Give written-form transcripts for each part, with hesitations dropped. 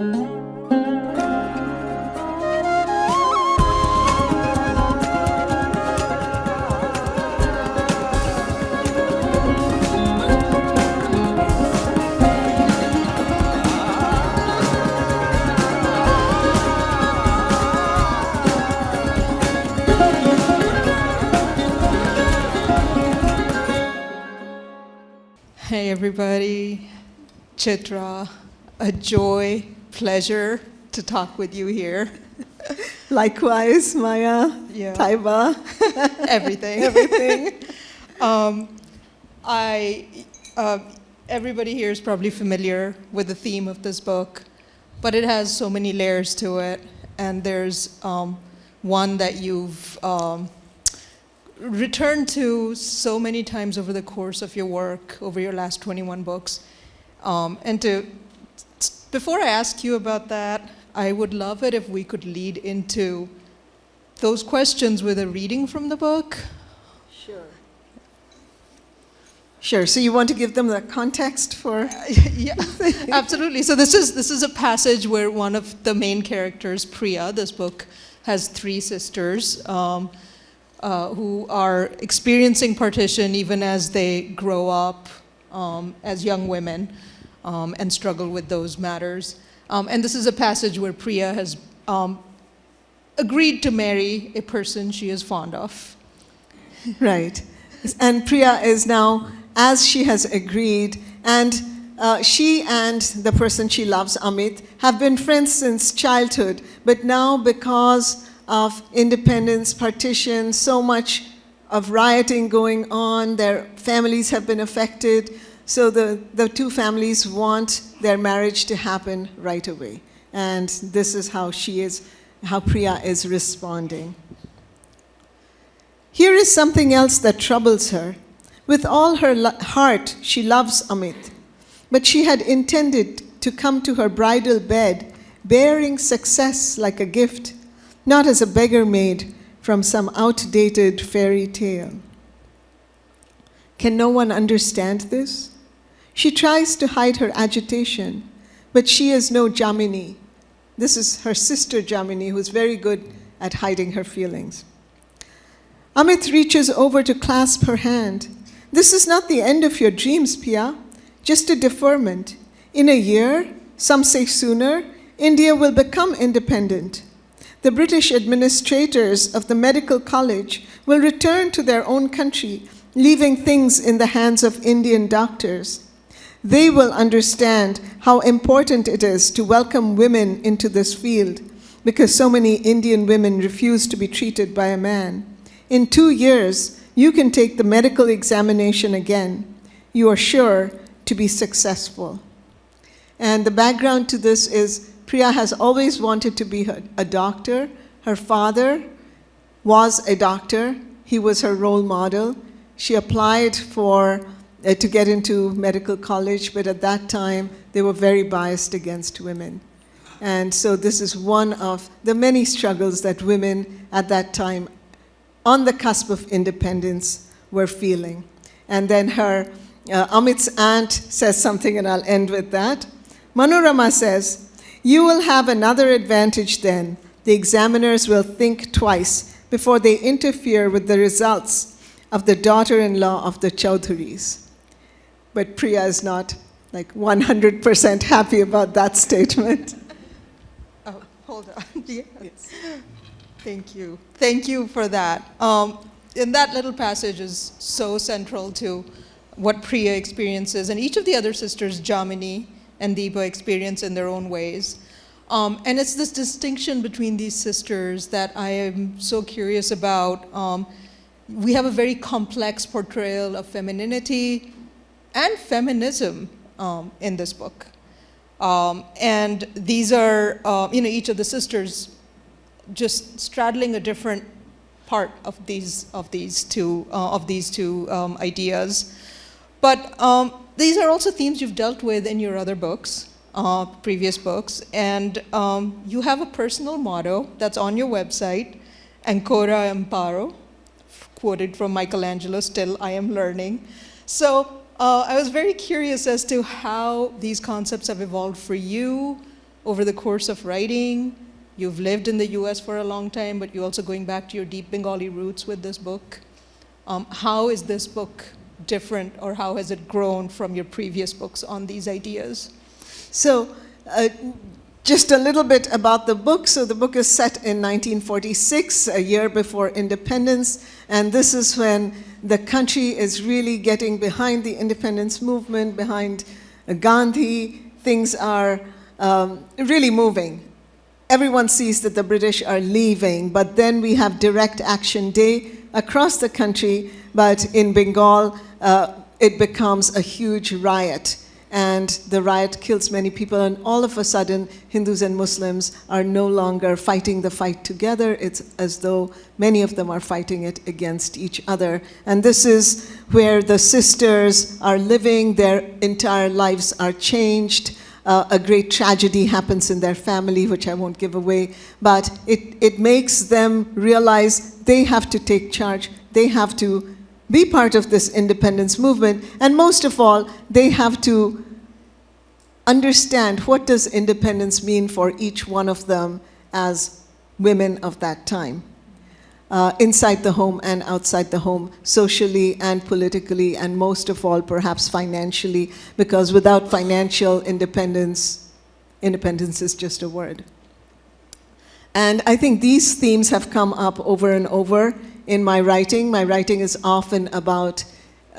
Hey everybody, Chitra, a joy, pleasure to talk with you here. Likewise, Maya, Yeah. Tayyba. Everything. Everything. Everybody here is probably familiar with the theme of this book, but it has so many layers to it, and there's one that you've returned to so many times over the course of your work, over your last 21 books. Before I ask you about that, I would love it if we could lead into those questions with a reading from the book. Sure. So you want to give them the context for? Yeah, absolutely. So this is a passage where one of the main characters, Priya, this book has three sisters, who are experiencing partition even as they grow up as young women and struggle with those matters. And this is a passage where Priya has agreed to marry a person she is fond of. Right. And Priya is now, as she has agreed, and she and the person she loves, Amit, have been friends since childhood, but now because of independence, partition, so much of rioting going on, their families have been affected, so the two families want their marriage to happen right away. And this is how Priya is responding. Here is something else that troubles her. With all her heart, she loves Amit, but she had intended to come to her bridal bed bearing success like a gift, not as a beggar maid from some outdated fairy tale. Can no one understand this? She tries to hide her agitation, but she is no Jamini. This is her sister Jamini, who's very good at hiding her feelings. Amit reaches over to clasp her hand. This is not the end of your dreams, Pia, just a deferment. In a year, some say sooner, India will become independent. The British administrators of the medical college will return to their own country, leaving things in the hands of Indian doctors. They will understand how important it is to welcome women into this field, because so many Indian women refuse to be treated by a man. In 2 years, you can take the medical examination again. You are sure to be successful. And the background to this is Priya has always wanted to be a doctor. Her father was a doctor. He was her role model. She applied to get into medical college, but at that time, they were very biased against women. And so this is one of the many struggles that women at that time, on the cusp of independence, were feeling. And then Amit's aunt says something, and I'll end with that. Manorama says, "You will have another advantage then. The examiners will think twice before they interfere with the results of the daughter-in-law of the Chaudhuris." But Priya is not 100% happy about that statement. Oh, hold on. Yes. Thank you. Thank you for that. And that little passage is so central to what Priya experiences, and each of the other sisters, Jamini and Deepa, experience in their own ways. And it's this distinction between these sisters that I am so curious about. We have a very complex portrayal of femininity and feminism in this book. And these are, each of the sisters just straddling a different part of these two ideas. But these are also themes you've dealt with in your other books, previous books, and you have a personal motto that's on your website, Ancora Imparo, quoted from Michelangelo, "Still I am learning." So I was very curious as to how these concepts have evolved for you, over the course of writing. You've lived in the US for a long time, but you're also going back to your deep Bengali roots with this book. How is this book different, or how has it grown from your previous books on these ideas? So, just a little bit about the book. So the book is set in 1946, a year before independence, and this is when the country is really getting behind the independence movement, behind Gandhi. Things are really moving. Everyone sees that the British are leaving, but then we have Direct Action Day across the country, but in Bengal, it becomes a huge riot. And the riot kills many people, and all of a sudden, Hindus and Muslims are no longer fighting the fight together. It's as though many of them are fighting it against each other. And this is where the sisters are living. Their entire lives are changed. A great tragedy happens in their family, which I won't give away, but it makes them realize they have to take charge. They have to be part of this independence movement, and most of all, they have to understand what does independence mean for each one of them as women of that time, inside the home and outside the home, socially and politically, and most of all, perhaps financially, because without financial independence, independence is just a word. And I think these themes have come up over and over in my writing. My writing is often about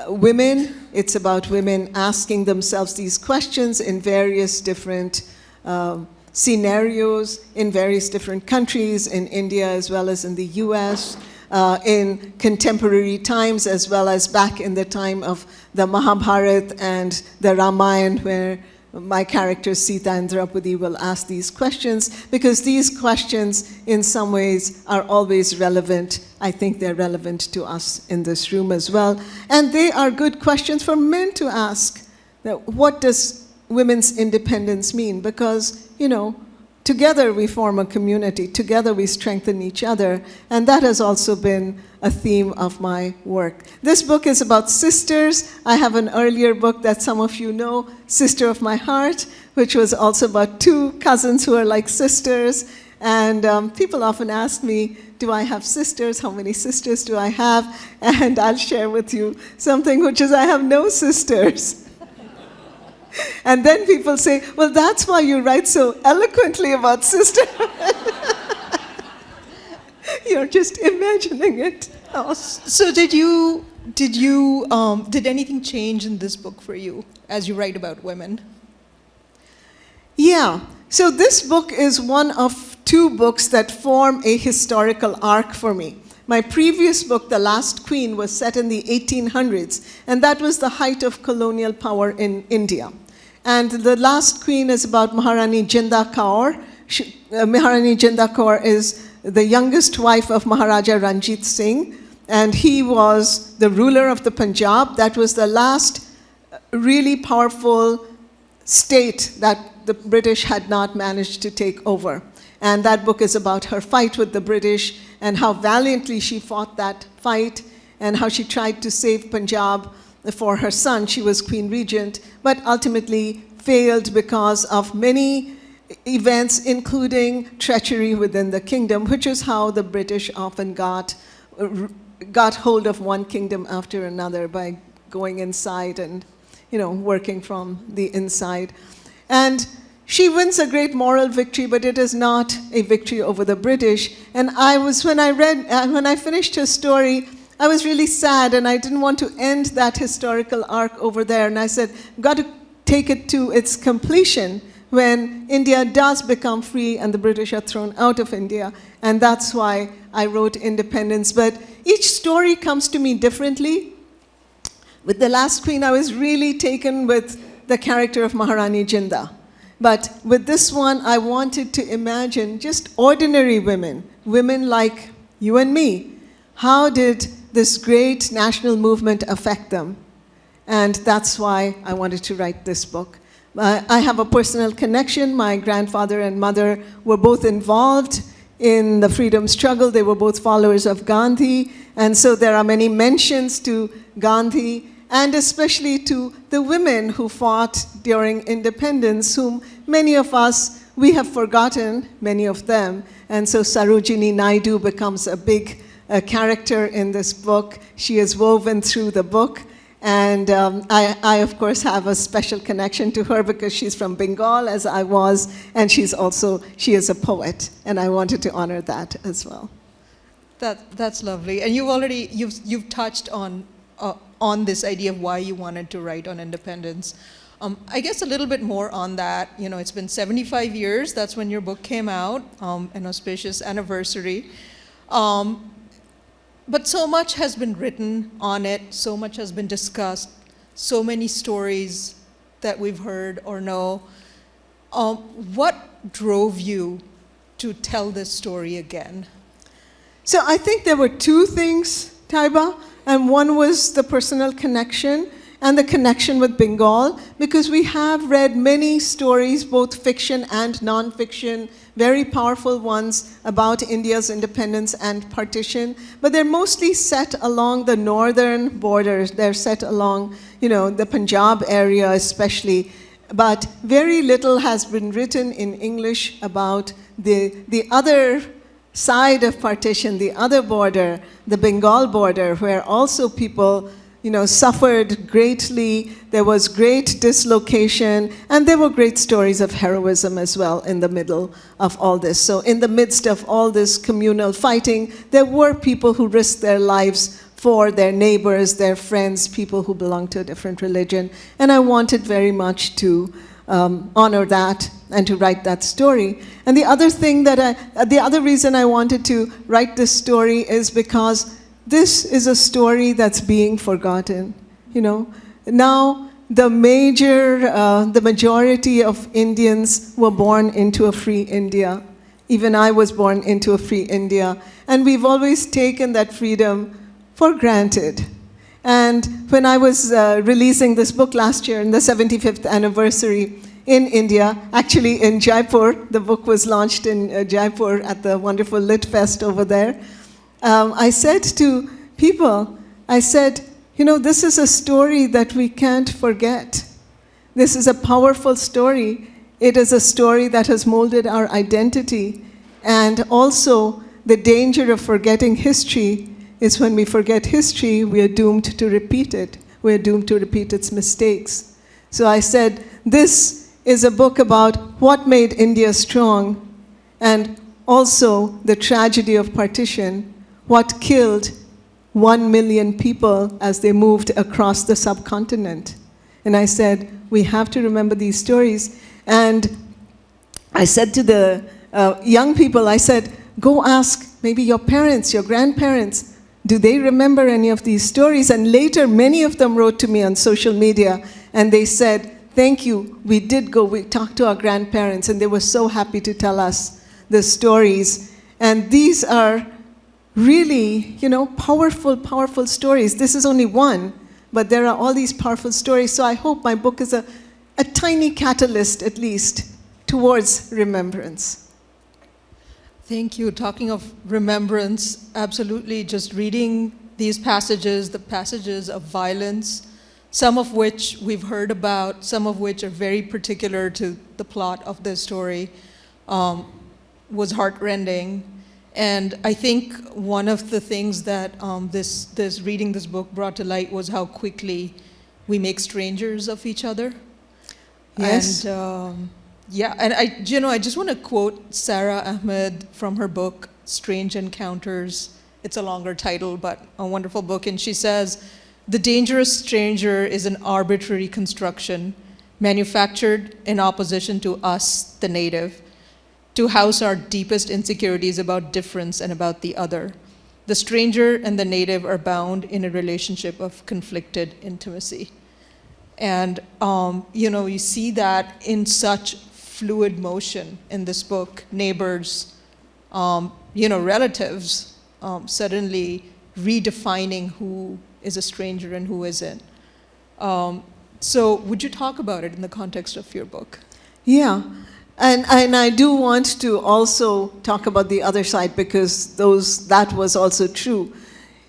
women. It's about women asking themselves these questions in various different scenarios, in various different countries, in India as well as in the US, in contemporary times as well as back in the time of the Mahabharata and the Ramayana, where my character Sita and Draupadi will ask these questions, because these questions in some ways are always relevant. I think they're relevant to us in this room as well. And they are good questions for men to ask. That what does women's independence mean? Because, you know, together we form a community, together we strengthen each other, and that has also been a theme of my work. This book is about sisters. I have an earlier book that some of you know, Sister of My Heart, which was also about two cousins who are like sisters. And people often ask me, do I have sisters? How many sisters do I have? And I'll share with you something, which is I have no sisters. And then people say, well, that's why you write so eloquently about sisterhood. You're just imagining it. Oh, so did anything change in this book for you as you write about women? Yeah. So this book is one of two books that form a historical arc for me. My previous book, The Last Queen, was set in the 1800s, and that was the height of colonial power in India. And The Last Queen is about Maharani Jinder Kaur. Maharani Jinder Kaur is the youngest wife of Maharaja Ranjit Singh, and he was the ruler of the Punjab. That was the last really powerful state that the British had not managed to take over. And that book is about her fight with the British and how valiantly she fought that fight and how she tried to save Punjab for her son. She was Queen Regent, but ultimately failed because of many events, including treachery within the kingdom, which is how the British often got hold of one kingdom after another by going inside and, you know, working from the inside. And she wins a great moral victory, but it is not a victory over the British. And when I finished her story, I was really sad, and I didn't want to end that historical arc over there. And I said, I've got to take it to its completion when India does become free and the British are thrown out of India. And that's why I wrote Independence. But each story comes to me differently. With The Last Queen, I was really taken with the character of Maharani Jinder. But with this one, I wanted to imagine just ordinary women, women like you and me. How did this great national movement affect them? And that's why I wanted to write this book. I have a personal connection. My grandfather and mother were both involved in the freedom struggle. They were both followers of Gandhi. And so there are many mentions to Gandhi, and especially to the women who fought during independence, whom many of us we have forgotten many of them. And so Sarojini Naidu becomes a big character in this book. She is woven through the book. And I, of course, have a special connection to her because she's from Bengal, as I was, and she is a poet, and I wanted to honor that as well. That's lovely. And you've touched on this idea of why you wanted to write on independence. I guess a little bit more on that. You know, it's been 75 years. That's when your book came out, an auspicious anniversary. But so much has been written on it, so much has been discussed, so many stories that we've heard or know. What drove you to tell this story again? So I think there were two things, Tayyba, and one was the personal connection and the connection with Bengal, because we have read many stories, both fiction and non-fiction, very powerful ones about India's independence and partition, but they're mostly set along the northern borders. They're set along, the Punjab area especially, but very little has been written in English about the other side of partition, the other border, the Bengal border, where also people suffered greatly. There was great dislocation, and there were great stories of heroism as well in the middle of all this. So in the midst of all this communal fighting, there were people who risked their lives for their neighbors, their friends, people who belonged to a different religion. And I wanted very much to honor that and to write that story. And the other reason I wanted to write this story is because this is a story that's being forgotten. Now the majority of Indians were born into a free India. Even I was born into a free India. And we've always taken that freedom for granted. And when I was releasing this book last year, in the 75th anniversary in India, actually in Jaipur, the book was launched in Jaipur at the wonderful Lit Fest over there. I said to people, this is a story that we can't forget. This is a powerful story. It is a story that has molded our identity. And also, the danger of forgetting history is when we forget history, we are doomed to repeat it. We are doomed to repeat its mistakes. So I said, this is a book about what made India strong, and also the tragedy of partition, what killed 1 million people as they moved across the subcontinent. And I said, we have to remember these stories. And I said to the young people, I said, go ask maybe your parents, your grandparents, do they remember any of these stories? And later, many of them wrote to me on social media, and they said, thank you, we did go, we talked to our grandparents, and they were so happy to tell us the stories. And these are really, powerful, powerful stories. This is only one, but there are all these powerful stories. So I hope my book is a tiny catalyst, at least, towards remembrance. Thank you. Talking of remembrance, absolutely, just reading these passages, the passages of violence, some of which we've heard about, some of which are very particular to the plot of this story, was heartrending. And I think one of the things that reading this book brought to light was how quickly we make strangers of each other. Yes. And I just want to quote Sarah Ahmed from her book, Strange Encounters. It's a longer title, but a wonderful book. And she says, the dangerous stranger is an arbitrary construction manufactured in opposition to us, the native, to house our deepest insecurities about difference and about the other. The stranger and the native are bound in a relationship of conflicted intimacy. And, you see that in such fluid motion in this book, neighbors, relatives, suddenly redefining who is a stranger and who isn't. So would you talk about it in the context of your book? Yeah. And I do want to also talk about the other side, because that was also true.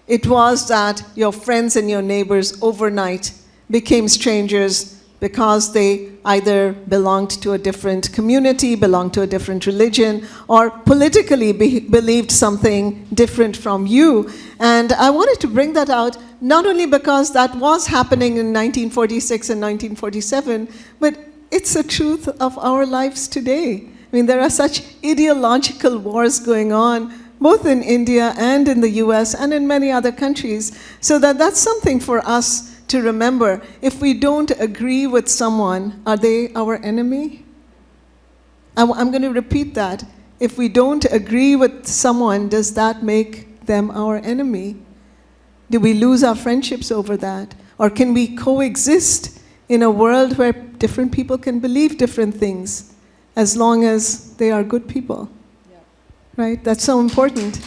It was that your friends and your neighbors overnight became strangers because they either belonged to a different community, belonged to a different religion, or politically believed something different from you. And I wanted to bring that out, not only because that was happening in 1946 and 1947, but it's the truth of our lives today. I mean, there are such ideological wars going on, both in India and in the US and in many other countries, so that's something for us to remember. If we don't agree with someone, are they our enemy? I'm going to repeat that. If we don't agree with someone, does that make them our enemy? Do we lose our friendships over that? Or can we coexist in a world where different people can believe different things, as long as they are good people? Yeah. Right? That's so important.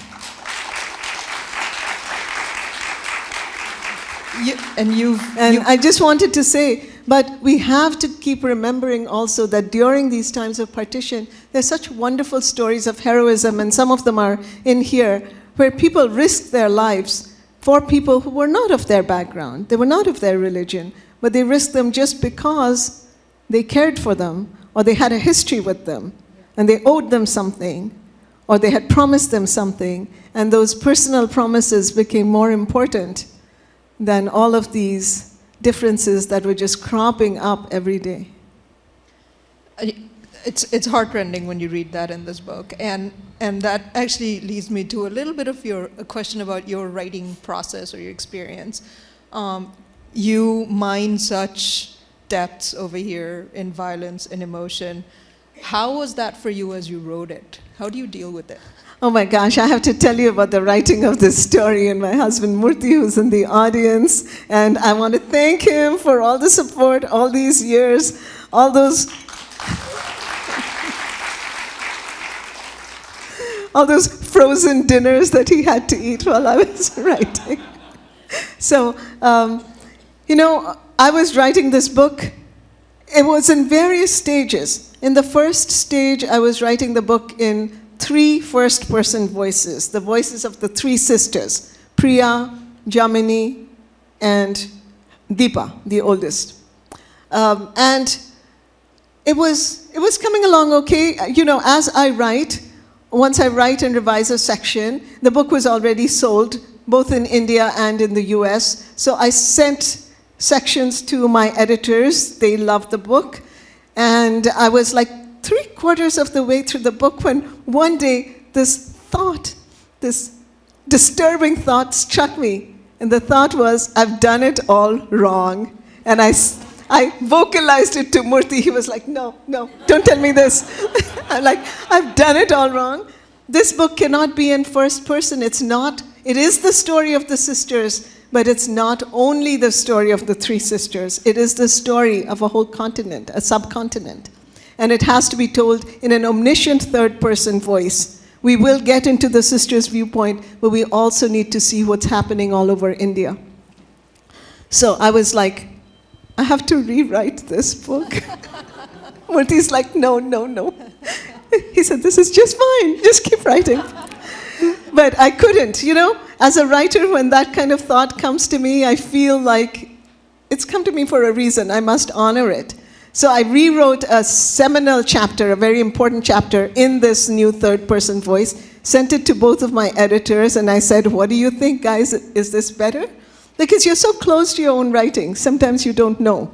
I just wanted to say, but we have to keep remembering also that during these times of partition, there's such wonderful stories of heroism, and some of them are in here, where people risked their lives for people who were not of their background, they were not of their religion, but they risked them just because they cared for them, or they had a history with them, and they owed them something, or they had promised them something, and those personal promises became more important than all of these differences that were just cropping up every day. It's heartrending when you read that in this book, and that actually leads me to a little bit of a question about your writing process or your experience. You mine such depths over here in violence and emotion. How was that for you as you wrote it? How do you deal with it? Oh my gosh, I have to tell you about the writing of this story, and my husband Murthy, who's in the audience, and I want to thank him for all the support all these years, all those frozen dinners that he had to eat while I was writing. So, I was writing this book. It was in various stages. In the first stage, I was writing the book in 3 first-person voices, the voices of the 3 sisters, Priya, Jamini, and Deepa, the oldest. And it was coming along okay. As I write, once I write and revise a section, the book was already sold, both in India and in the US. So I sent sections to my editors. They loved the book. And I was like 3/4 of the way through the book when one day this disturbing thought struck me. And the thought was, I've done it all wrong. And I vocalized it to Murthy. He was like, no, don't tell me this. I'm like, I've done it all wrong. This book cannot be in first person. It is the story of the sisters, but it's not only the story of the 3 sisters. It is the story of a whole continent, a subcontinent. And it has to be told in an omniscient third-person voice. We will get into the sisters' viewpoint, but we also need to see what's happening all over India. So I was like, I have to rewrite this book. Murthy's like, no. He said, this is just fine, just keep writing. But I couldn't, As a writer, when that kind of thought comes to me, I feel like it's come to me for a reason. I must honor it. So I rewrote a seminal chapter, a very important chapter, in this new third-person voice, sent it to both of my editors, and I said, what do you think, guys? Is this better? Because you're so close to your own writing, sometimes you don't know.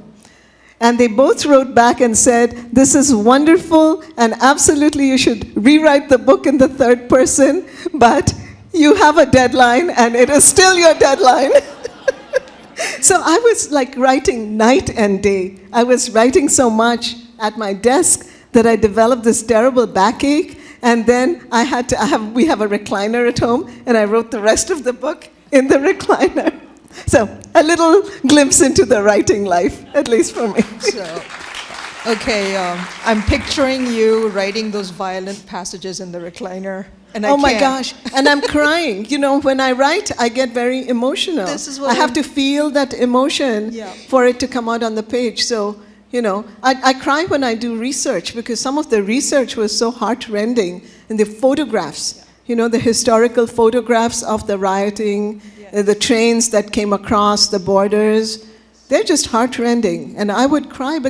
And they both wrote back and said, this is wonderful, and absolutely you should rewrite the book in the third person, but you have a deadline, and it is still your deadline. So I was like writing night and day. I was writing so much at my desk that I developed this terrible backache, and then we have a recliner at home, and I wrote the rest of the book in the recliner. So a little glimpse into the writing life, at least for me. I'm picturing you writing those violent passages in the recliner. And my gosh, and I'm crying. When I write, I get very emotional. I have to feel that emotion for it to come out on the page. So, I cry when I do research because some of the research was so heartrending. And the photographs, the historical photographs of the rioting, the trains that came across the borders, they're just heartrending. And I would cry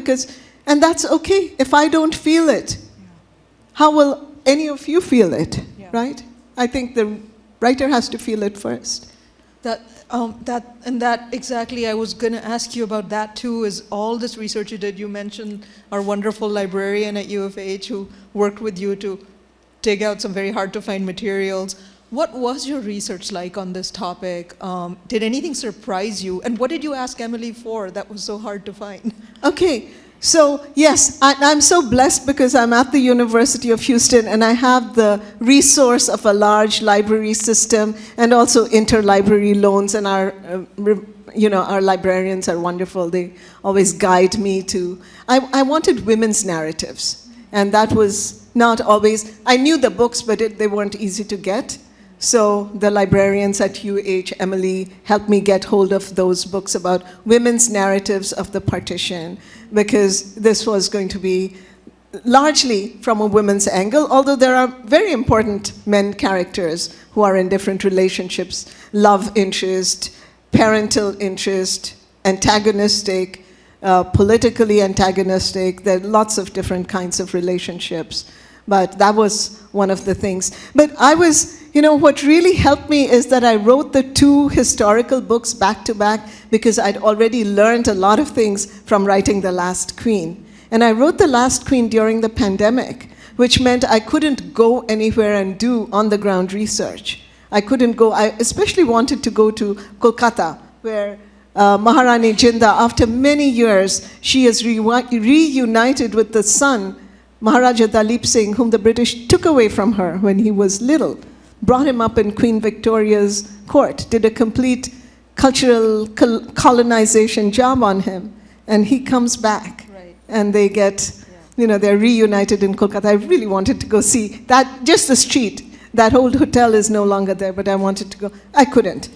and that's okay if I don't feel it. How will any of you feel it, right? I think the writer has to feel it first. That exactly, I was going to ask you about that too, is all this research you did. You mentioned our wonderful librarian at U of H who worked with you to dig out some very hard to find materials. What was your research like on this topic? Did anything surprise you? And what did you ask Emily for that was so hard to find? Okay, so yes, I'm so blessed because I'm at the University of Houston and I have the resource of a large library system and also interlibrary loans, and our librarians are wonderful. They always guide me to, I wanted women's narratives, and that was not always, I knew the books, but they weren't easy to get. So the librarians at UH, Emily, helped me get hold of those books about women's narratives of the partition, because this was going to be largely from a women's angle, although there are very important men characters who are in different relationships, love interest, parental interest, antagonistic, politically antagonistic. There are lots of different kinds of relationships. But that was one of the things. But what really helped me is that I wrote the 2 historical books back to back because I'd already learned a lot of things from writing The Last Queen. And I wrote The Last Queen during the pandemic, which meant I couldn't go anywhere and do on-the-ground research. I couldn't go, I especially wanted to go to Kolkata, where Maharani Jinda, after many years, she is reunited with the son, Maharaja Dalip Singh, whom the British took away from her when he was little, brought him up in Queen Victoria's court, did a complete cultural colonization job on him, and he comes back. Right. And they get, they're reunited in Kolkata. I really wanted to go see that, just the street. That old hotel is no longer there, but I wanted to go. I couldn't.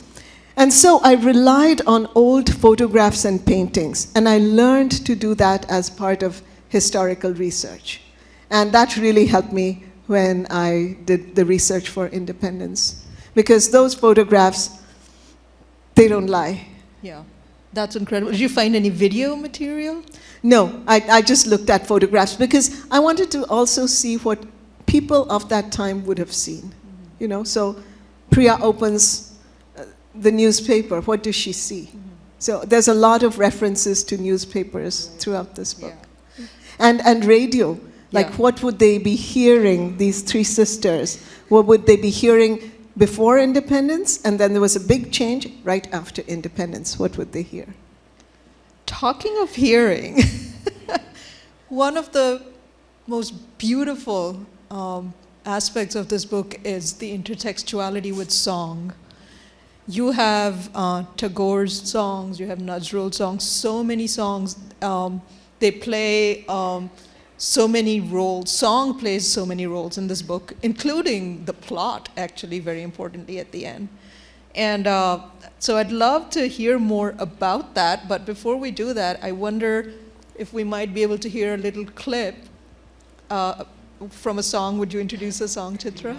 And so I relied on old photographs and paintings, and I learned to do that as part of historical research. And that really helped me when I did the research for Independence. Because those photographs, they don't lie. Yeah, that's incredible. Did you find any video material? No, I just looked at photographs because I wanted to also see what people of that time would have seen. So Priya opens the newspaper. What does she see? So there's a lot of references to newspapers throughout this book. Yeah. And radio. Like, what would they be hearing, these 3 sisters? What would they be hearing before independence? And then there was a big change right after independence. What would they hear? Talking of hearing, one of the most beautiful aspects of this book is the intertextuality with song. You have Tagore's songs, you have Nazrul's songs, so many songs. They play so many roles. Song plays so many roles in this book, including the plot, actually, very importantly at the end. And so I'd love to hear more about that, but before we do that, I wonder if we might be able to hear a little clip from a song. Would you introduce a song, Chitra?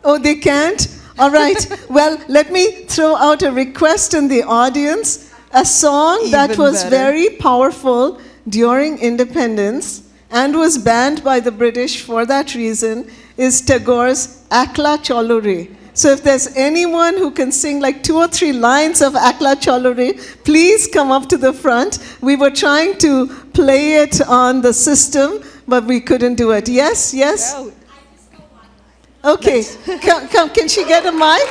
Oh, they can't? All right. Well, let me throw out a request in the audience. A song that was very powerful during independence and was banned by the British for that reason is Tagore's Akla Cholo Re. So if there's anyone who can sing like 2 or 3 lines of Akla Cholo Re, please come up to the front. We were trying to play it on the system, but we couldn't do it. Yes, yes? Okay, come, can she get a mic?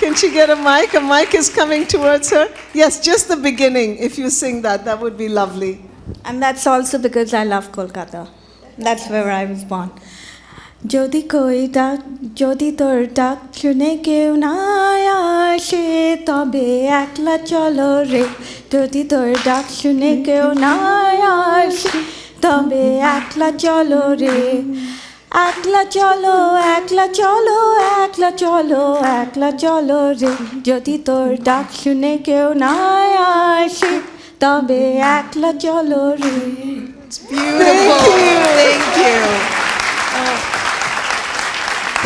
Can she get a mic? A mic is coming towards her. Yes, just the beginning. If you sing that, that would be lovely. And that's also because I love Kolkata. That's where I was born. Jodi koi dak, jodi tor dak, shune keu na ashe, tobe akla cholo re. Jodi tor dak, shune keu na ashe, tobe akla cholo re. Akla cholo, akla cholo, akla cholo, akla cholo re. Jodi tor dak, shune keu na ashe, tobe akla cholo re. It's beautiful. Thank you.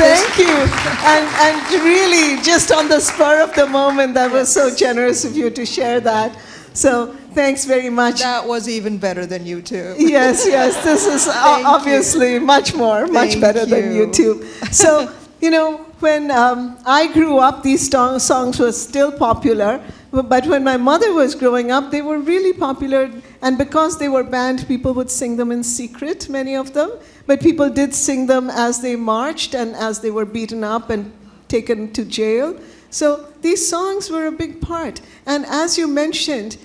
Thank you. And really, just on the spur of the moment, that was so generous of you to share that. So thanks very much. That was even better than YouTube. Yes, this is obviously much better than YouTube. So, when I grew up, these songs were still popular, but when my mother was growing up, they were really popular, and because they were banned, people would sing them in secret, many of them, but people did sing them as they marched and as they were beaten up and taken to jail. So these songs were a big part, and as you mentioned,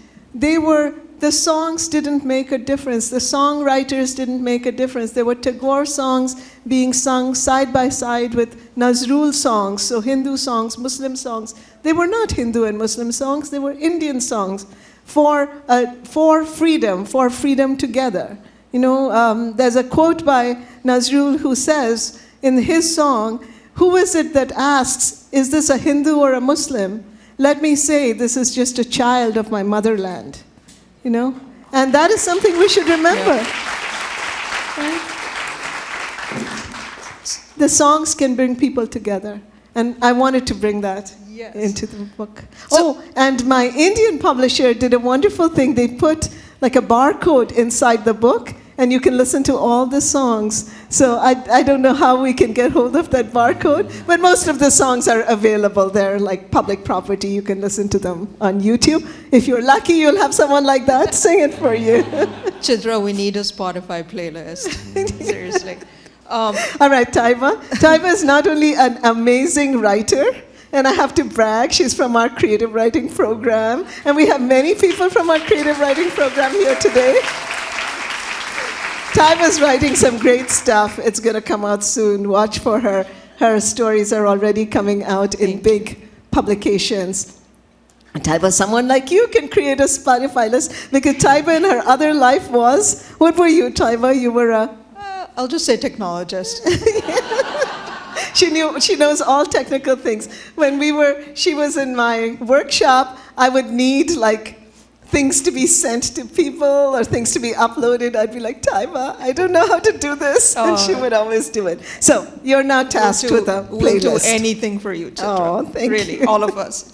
the songs didn't make a difference. The songwriters didn't make a difference. There were Tagore songs being sung side by side with Nazrul songs, so Hindu songs, Muslim songs. They were not Hindu and Muslim songs, they were Indian songs for freedom together. There's a quote by Nazrul who says in his song, "Who is it that asks, is this a Hindu or a Muslim? Let me say, this is just a child of my motherland." And that is something we should remember. Yeah. Right? The songs can bring people together, and I wanted to bring that into the book. And my Indian publisher did a wonderful thing. They put like a barcode inside the book, and you can listen to all the songs. So I don't know how we can get hold of that barcode, but most of the songs are available. They're like public property. You can listen to them on YouTube. If you're lucky, you'll have someone like that sing it for you. Chitra, we need a Spotify playlist. Seriously. All right, Tayyba. Tayyba is not only an amazing writer, and I have to brag, she's from our creative writing program, and we have many people from our creative writing program here today. Tayyba's writing some great stuff. It's going to come out soon. Watch for her. Her stories are already coming out in big publications. Tayyba, someone like you can create a Spotify list, because Tayyba in her other life was, what were you, Tayyba? You were a... I'll just say technologist. She knows all technical things. When she was in my workshop, I would need things to be sent to people or things to be uploaded. I'd be like, Tayyba, I don't know how to do this. And she would always do it. So you're now tasked with a playlist. We'll do anything for you, Chitra. Thank you. Really, all of us.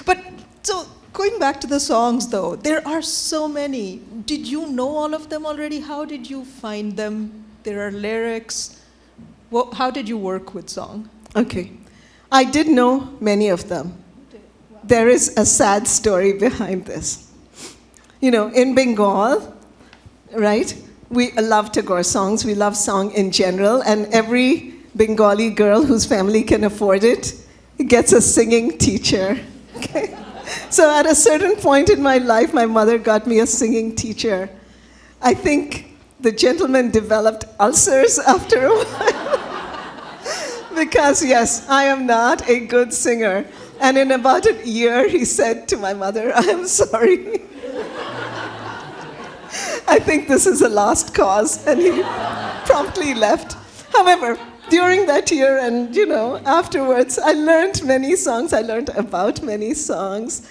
But so going back to the songs, though, there are so many. Did you know all of them already? How did you find them? There are lyrics. How did you work with song? Okay. I did know many of them. There is a sad story behind this. In Bengal, right, we love Tagore songs. We love song in general. And every Bengali girl whose family can afford it gets a singing teacher. Okay? So at a certain point in my life, my mother got me a singing teacher. I think the gentleman developed ulcers after a while. Because, yes, I am not a good singer. And in about a year, he said to my mother, I am sorry. I think this is a lost cause. And he promptly left. However, during that year and, afterwards, I learned many songs. I learned about many songs.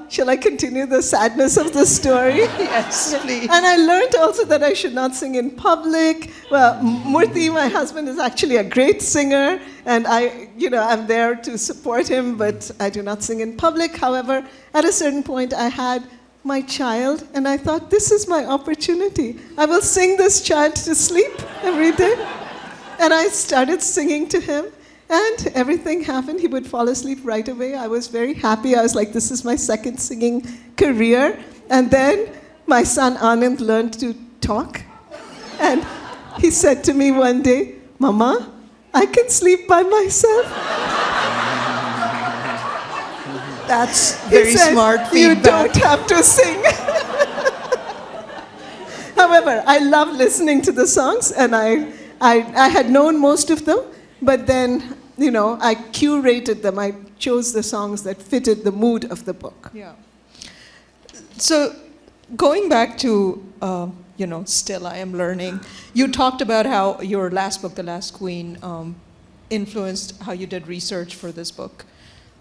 Shall I continue the sadness of the story? Yes, please. And I learned also that I should not sing in public. Well, Murthy, my husband, is actually a great singer, and I'm there to support him, but I do not sing in public. However, at a certain point, I had my child, and I thought, this is my opportunity. I will sing this child to sleep every day. And I started singing to him. And everything happened. He would fall asleep right away. I was very happy. I was like, this is my second singing career. And then my son Anand learned to talk. And he said to me one day, Mama, I can sleep by myself. That's very smart feedback. You don't have to sing. However, I love listening to the songs, and I had known most of them. But then, I curated them. I chose the songs that fitted the mood of the book. Yeah. So going back to, Still I Am Learning, you talked about how your last book, The Last Queen, influenced how you did research for this book.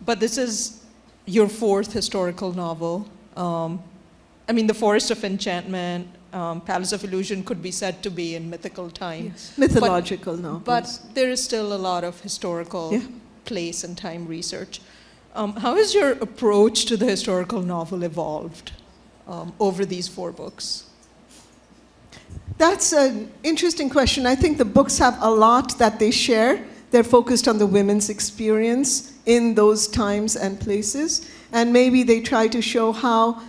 But this is your fourth historical novel. The Forest of Enchantment, Palace of Illusion could be said to be in mythical time. Yes. Mythological novels. But there is still a lot of historical place and time research. How has your approach to the historical novel evolved over these 4 books? That's an interesting question. I think the books have a lot that they share. They're focused on the women's experience in those times and places. And maybe they try to show how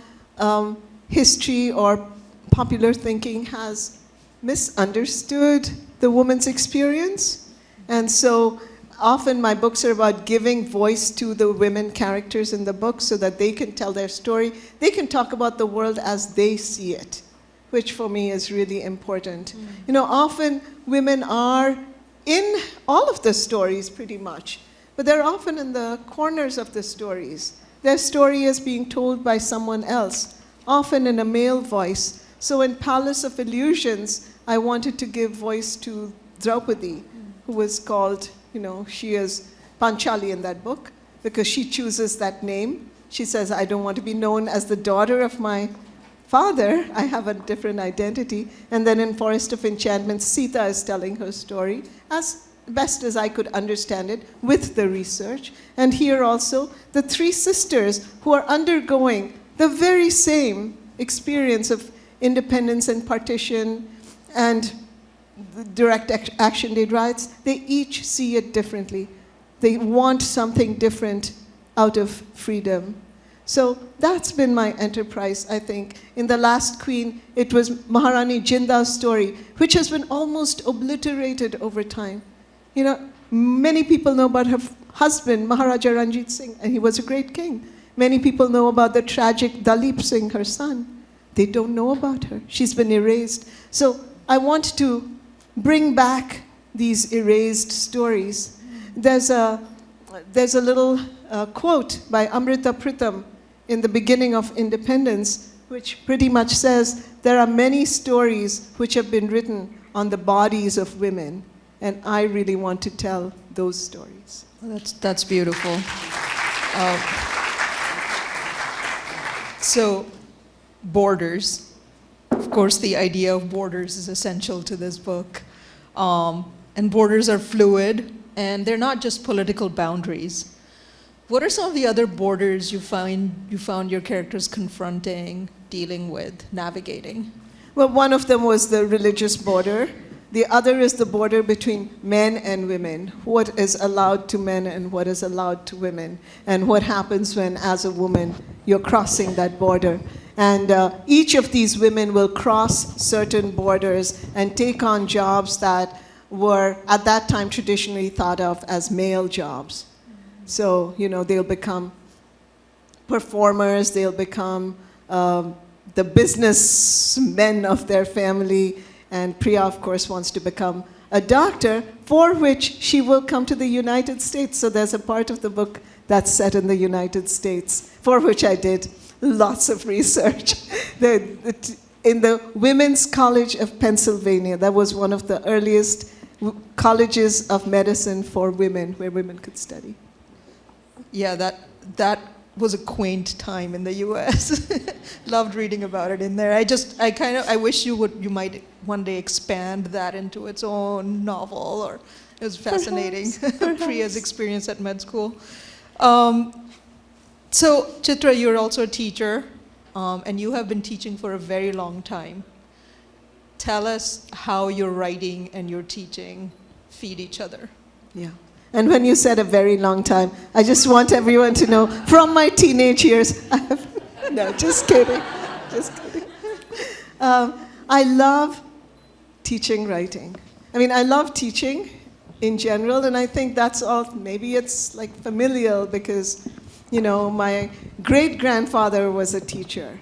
history or popular thinking has misunderstood the woman's experience. And so often my books are about giving voice to the women characters in the book so that they can tell their story. They can talk about the world as they see it, which for me is really important. You know, often women are in all of the stories pretty much, but they're often in the corners of the stories. Their story is being told by someone else, often in a male voice. So in Palace of Illusions, I wanted to give voice to Draupadi, who was called, you know, she is Panchali in that book, because she chooses that name. She says, I don't want to be known as the daughter of my father, I have a different identity. And then in Forest of Enchantments, Sita is telling her story as best as I could understand it with the research. And here also, the 3 sisters who are undergoing the very same experience of independence and partition and the direct action day riots, they each see it differently. They want something different out of freedom. So that's been my enterprise, I think. In The Last Queen, it was Maharani Jinda's story, which has been almost obliterated over time. You know, many people know about her husband, Maharaja Ranjit Singh, and he was a great king. Many people know about the tragic Dalip Singh, her son. They don't know about her. She's been erased. So I want to bring back these erased stories. There's a little quote by Amrita Pritham in the beginning of Independence, which pretty much says, there are many stories which have been written on the bodies of women, and I really want to tell those stories. Well, that's beautiful. So, borders. Of course, the idea of borders is essential to this book. And borders are fluid, and they're not just political boundaries. What are some of the other borders you found your characters confronting, dealing with, navigating? Well, one of them was the religious border. The other is the border between men and women. What is allowed to men and what is allowed to women. And what happens when, as a woman, you're crossing that border. And each of these women will cross certain borders and take on jobs that were, at that time, traditionally thought of as male jobs. So, you know, they'll become performers, they'll become the businessmen of their family, and Priya, of course, wants to become a doctor, for which she will come to the United States. So there's a part of the book that's set in the United States, for which I did lots of research. In the Women's College of Pennsylvania, that was one of the earliest colleges of medicine for women, where women could study. Yeah, that was a quaint time in the U.S. Loved reading about it in there. I wish you might one day expand that into its own novel, or it was fascinating. Priya's experience at med school. So, Chitra, you're also a teacher, and you have been teaching for a very long time. Tell us how your writing and your teaching feed each other. Yeah. And when you said a very long time, I just want everyone to know, from my teenage years, no, just kidding, just kidding. I love teaching writing. I mean, I love teaching in general, and I think that's all, maybe it's like familial because, you know, my great-grandfather was a teacher.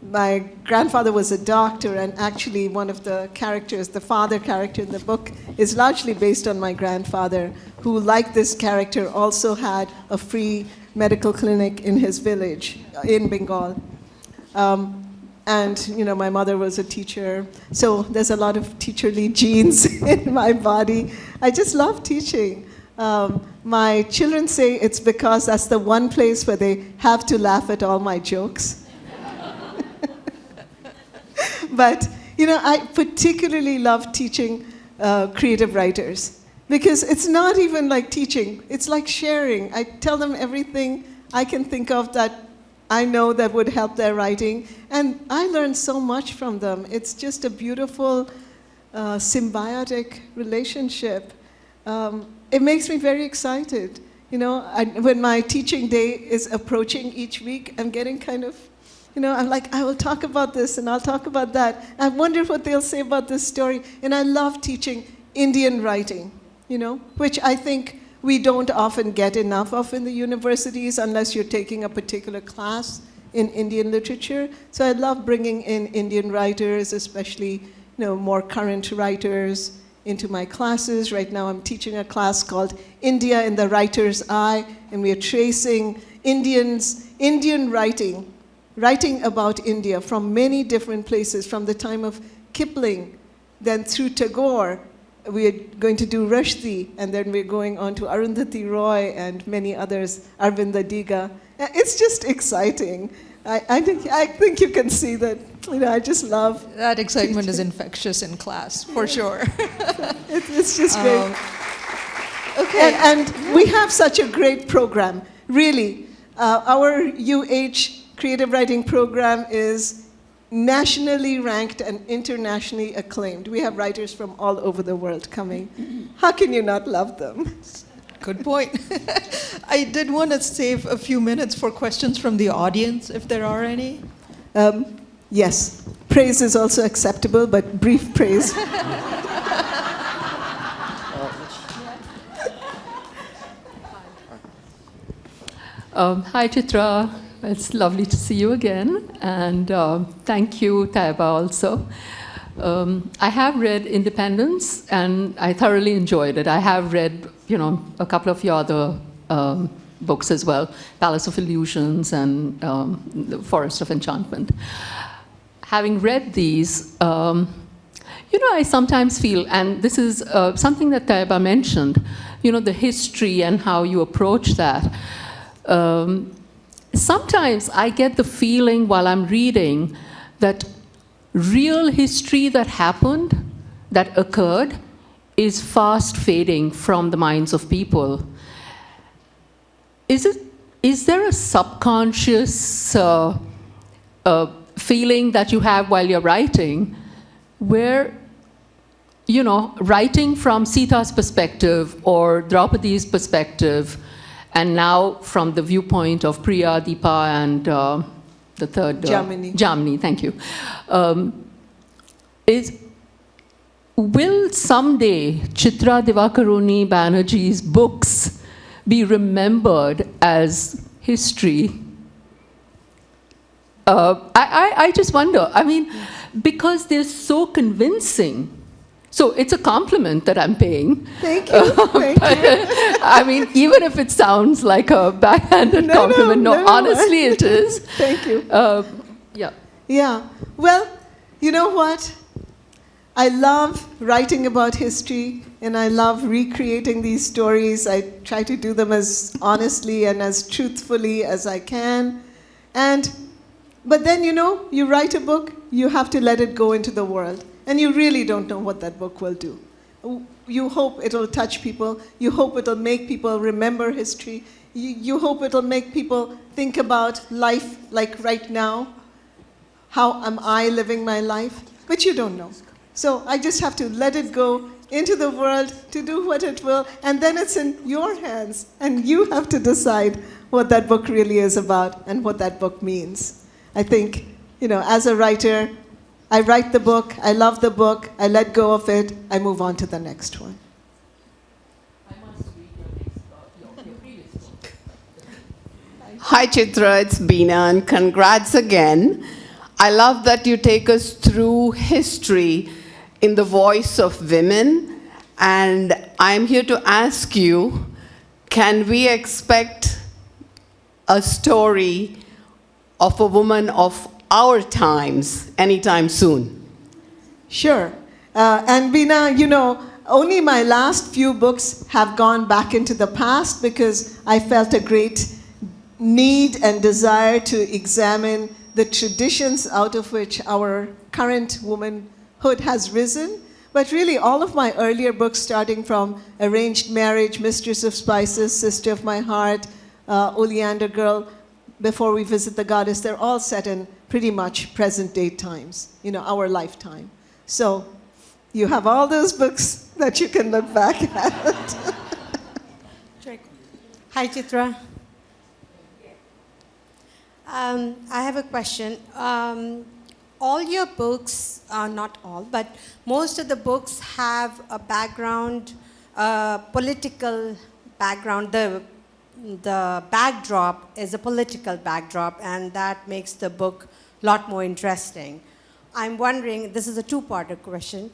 My grandfather was a doctor, and actually one of the characters, the father character in the book, is largely based on my grandfather, who, like this character, also had a free medical clinic in his village in Bengal. And, you know, my mother was a teacher, so there's a lot of teacherly genes in my body. I just love teaching. My children say it's because that's the one place where they have to laugh at all my jokes. But, you know, I particularly love teaching creative writers, because it's not even like teaching, it's like sharing. I tell them everything I can think of that I know that would help their writing. And I learned so much from them. It's just a beautiful, symbiotic relationship. It makes me very excited. You know, when my teaching day is approaching each week, I'm getting kind of, you know, I'm like, I will talk about this and I'll talk about that. I wonder what they'll say about this story. And I love teaching Indian writing, you know, which I think we don't often get enough of in the universities unless you're taking a particular class in Indian literature. So I love bringing in Indian writers, especially, you know, more current writers into my classes. Right now I'm teaching a class called India in the Writer's Eye, and we are tracing Indian writing about India from many different places, from the time of Kipling, then through Tagore. We are going to do Rushdie, and then we're going on to Arundhati Roy and many others, Arvind Adiga. It's just exciting. I think you can see that, you know, I just love that excitement is infectious in class, for sure. It's just great. Okay. And we have such a great program, really. Our UH creative writing program is nationally ranked and internationally acclaimed. We have writers from all over the world coming. How can you not love them? Good point. I did want to save a few minutes for questions from the audience, if there are any. Yes, praise is also acceptable, but brief praise. Hi, Chitra. It's lovely to see you again, and thank you, Tayyba, also. I have read Independence, and I thoroughly enjoyed it. I have read, you know, a couple of your other books as well, Palace of Illusions and the Forest of Enchantment. Having read these, you know, I sometimes feel, and this is something that Tayyba mentioned, you know, the history and how you approach that. Sometimes I get the feeling while I'm reading that real history that happened, that occurred, is fast fading from the minds of people. Is there a subconscious feeling that you have while you're writing where, you know, writing from Sita's perspective or Draupadi's perspective, and now from the viewpoint of Priya, Deepa, and the third... Jamini, thank you. Will someday Chitra Banerjee's books be remembered as history? I just wonder. I mean, because they're so convincing. So it's a compliment that I'm paying. Thank you. Thank you. I mean, even if it sounds like a backhanded compliment, no, honestly it is. Thank you. Yeah. Yeah. Well, you know what? I love writing about history, and I love recreating these stories. I try to do them as honestly and as truthfully as I can. But then, you know, you write a book, you have to let it go into the world. And you really don't know what that book will do. You hope it'll touch people. You hope it'll make people remember history. You hope it'll make people think about life like right now. How am I living my life? But you don't know. So I just have to let it go into the world to do what it will, and then it's in your hands, and you have to decide what that book really is about and what that book means. I think, you know, as a writer, I write the book, I love the book, I let go of it, I move on to the next one. I must read your previous book. Hi Chitra, it's Beena, and congrats again. I love that you take us through history in the voice of women, and I'm here to ask you, can we expect a story of a woman of our times anytime soon? Sure. And Beena, you know, only my last few books have gone back into the past because I felt a great need and desire to examine the traditions out of which our current womanhood has risen. But really, all of my earlier books, starting from Arranged Marriage, Mistress of Spices, Sister of My Heart, Oleander Girl, Before We Visit the Goddess, they're all set in pretty much present-day times, our lifetime. So you have all those books that you can look back at. Hi, Chitra. I have a question. All your books, not all, but most of the books have a background, political background. The backdrop is a political backdrop, and that makes the book a lot more interesting. I'm wondering, this is a two-parter question.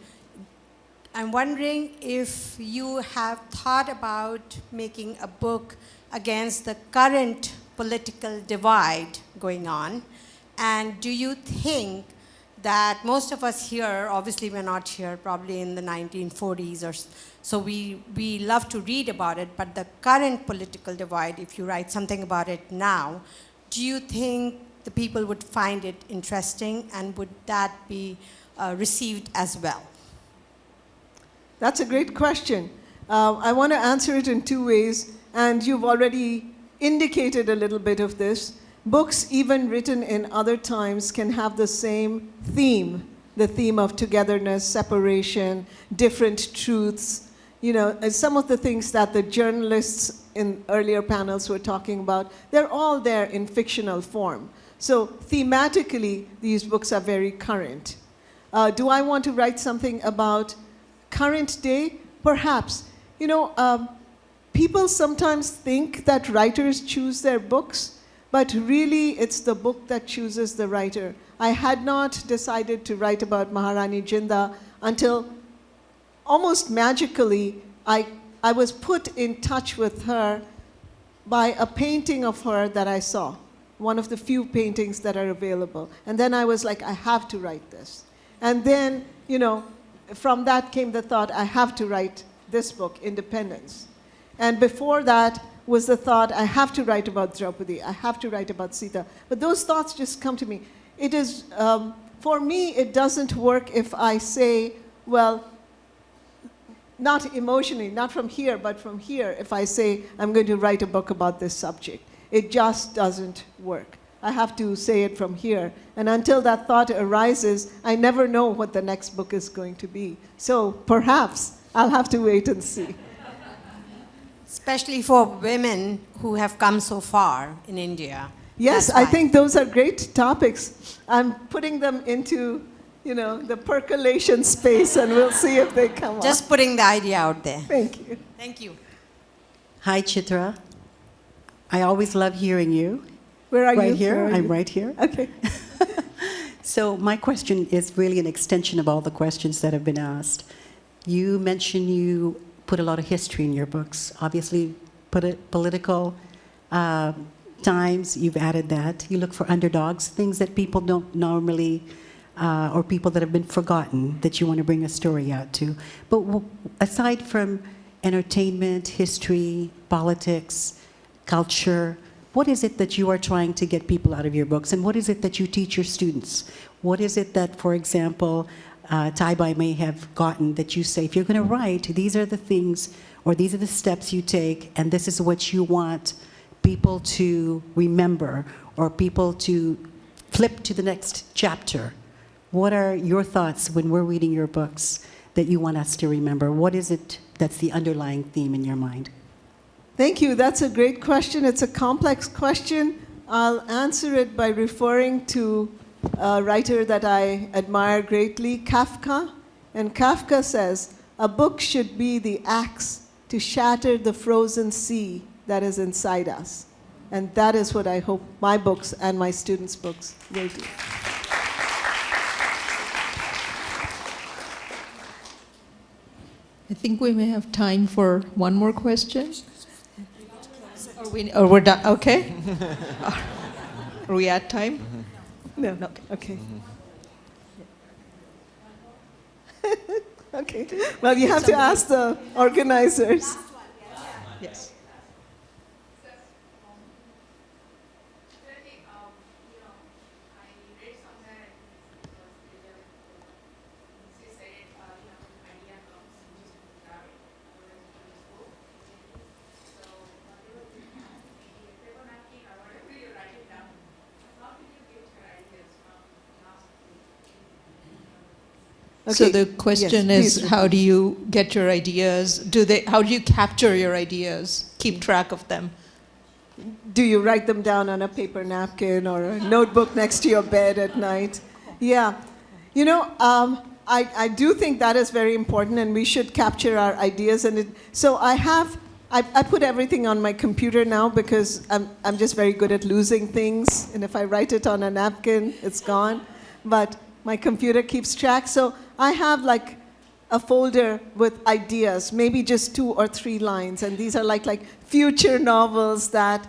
I'm wondering if you have thought about making a book against the current political divide going on, and do you think that most of us here, obviously we're not here, probably in the 1940s or so, we love to read about it, but the current political divide, if you write something about it now, do you think the people would find it interesting, and would that be received as well? That's a great question. I want to answer it in two ways, and you've already indicated a little bit of this. Books, even written in other times, can have the same theme, the theme of togetherness, separation, different truths. Some of the things that the journalists in earlier panels were talking about, they're all there in fictional form. So thematically, these books are very current. Do I want to write something about current day? Perhaps. People sometimes think that writers choose their books, but really it's the book that chooses the writer. I had not decided to write about Maharani Jinda until almost magically I was put in touch with her by a painting of her that I saw, one of the few paintings that are available. And then I was like, I have to write this. And then, from that came the thought, I have to write this book, Independence. And before that was the thought, I have to write about Draupadi, I have to write about Sita. But those thoughts just come to me. It is, for me, it doesn't work if I say, well, not emotionally, not from here, but from here, if I say, I'm going to write a book about this subject. It just doesn't work. I have to say it from here. And until that thought arises, I never know what the next book is going to be. So perhaps I'll have to wait and see. Especially for women who have come so far in India. Yes, I think those are great topics. I'm putting them into, the percolation space, and we'll see if they come up. Just putting the idea out there. Thank you. Thank you. Hi, Chitra. I always love hearing you. Where are you? Right here. Where are I'm you? right here. Okay. So my question is really an extension of all the questions that have been asked. You mentioned you put a lot of history in your books. Obviously, political times, you've added that. You look for underdogs, things that people don't normally, or people that have been forgotten, that you want to bring a story out to. But aside from entertainment, history, politics, culture, what is it that you are trying to get people out of your books? And what is it that you teach your students? What is it that, for example, Tayyba may have gotten that you say, if you're going to write, these are the things, or these are the steps you take, and this is what you want people to remember, or people to flip to the next chapter? What are your thoughts when we're reading your books that you want us to remember? What is it that's the underlying theme in your mind? Thank you. That's a great question. It's a complex question. I'll answer it by referring to a writer that I admire greatly, Kafka. And Kafka says, a book should be the axe to shatter the frozen sea that is inside us. And that is what I hope my books and my students' books will do. I think we may have time for one more question. Or we're done, okay? Are we at time? No. Okay. Okay. Well, you have to ask the organizers. Yes. So Okay. the question Yes, is, please. how do you get your ideas? How do you capture your ideas? Keep track of them? Do you write them down on a paper napkin or a notebook next to your bed at night? Yeah. You know, I do think that is very important, and we should capture our ideas. So I put everything on my computer now because I'm just very good at losing things. And if I write it on a napkin, it's gone. But my computer keeps track. So I have like a folder with ideas, maybe just 2 or 3 lines. And these are like future novels that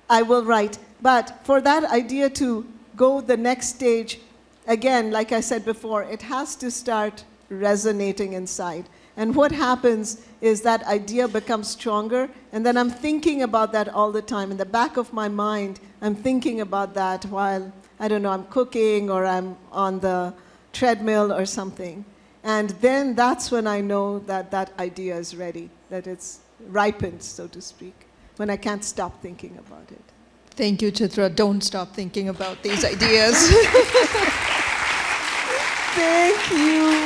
I will write. But for that idea to go the next stage, again, like I said before, it has to start resonating inside. And what happens is that idea becomes stronger, and then I'm thinking about that all the time. In the back of my mind, I'm thinking about that while, I don't know, I'm cooking or I'm on the treadmill or something. And then that's when I know that that idea is ready, that it's ripened, so to speak, when I can't stop thinking about it. Thank you, Chitra. Don't stop thinking about these ideas. Thank you.